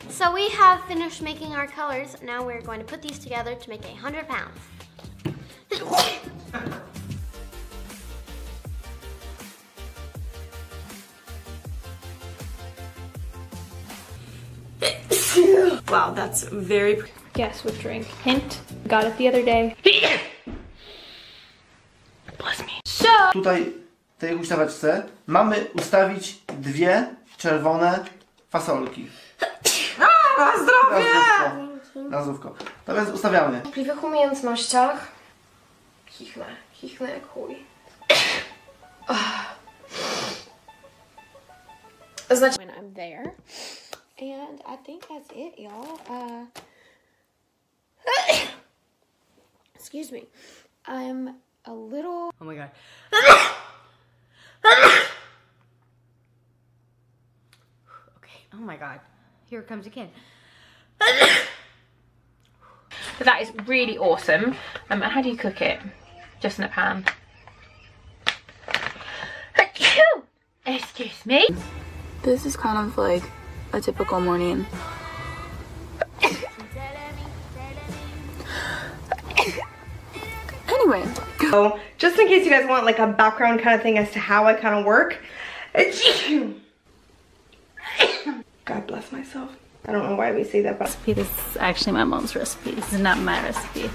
So we have finished making our colors. Now we're going to put these together to make 100 pounds. Wow, that's very... Guess what drink? Hint, got it the other day. Bless me. Tutaj w tej huśtaweczce mamy ustawić 2 czerwone fasolki. Na zdrowie! Na zdrówko. To więc ustawiamy. W możliwych umiejętnościach chichnę jak chuj. Znaczy... When I'm there. And I think that's it, y'all. Excuse me. I'm a little... Oh my god. Okay, oh my god. Here it comes again. So that is really awesome. How do you cook it? Just in a pan. Excuse me. This is kind of like a typical morning. Anyway. So, just in case you guys want like a background kind of thing as to how I kind of work. God bless myself. I don't know why we say that, but... This is actually my mom's recipe. This is not my recipe.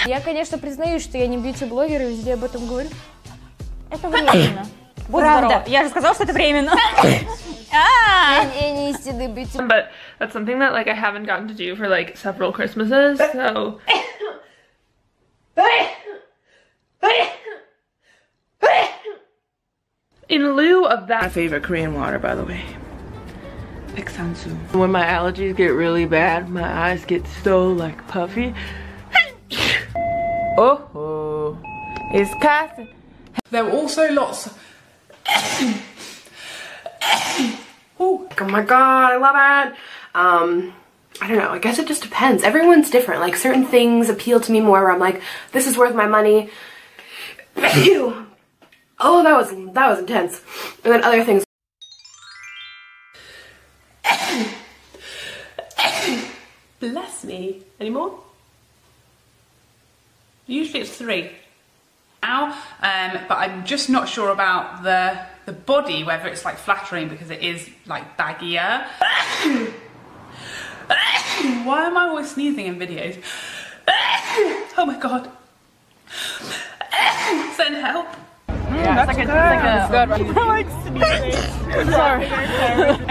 Я, конечно, признаюсь, что я не бьюти-блогер и везде об этом говорю. Это временно. Правда, я же сказала, что это временно. Я не истинный бьюти. But that's something that like I haven't gotten to do for like several Christmases, so... In lieu of that, my favorite Korean water, by the way. Peksansu. When my allergies get really bad, my eyes get so like puffy. Oh, it's casting. There were also lots. Oh my god, I love it. I don't know, I guess it just depends. Everyone's different. Like certain things appeal to me more where I'm like, this is worth my money. Oh, that was intense. And then other things. Bless me. Any more? Usually it's 3 now, but I'm just not sure about the body, whether it's like flattering because it is like baggier. Why am I always sneezing in videos? Oh my god. Send help. Yeah, it's like a good one. I like sneezing. Sorry.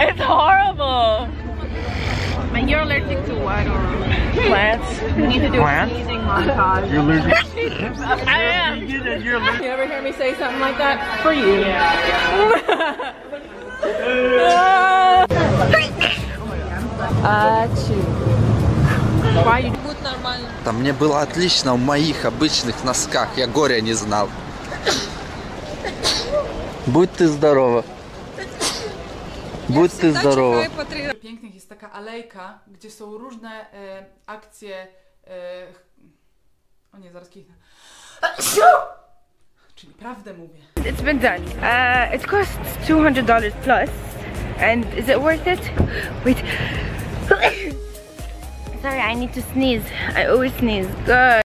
It's horrible. But you're allergic to what? Or plants? You need to do a sneezing montage. You're allergic? I am. You ever hear me say something like that? For you. Там мне было отлично в моих обычных носках, я горя не знал. Будь ты здорова. Будь ty zdrowa. Pięknych jest taka alejka, gdzie są różne akcje. O nie, zaraz kichnę. Czyli prawdę mówię. It's been done. It costs $200 plus. And is it worth it? Wait. Sorry, I need to sneeze. I always sneeze. God.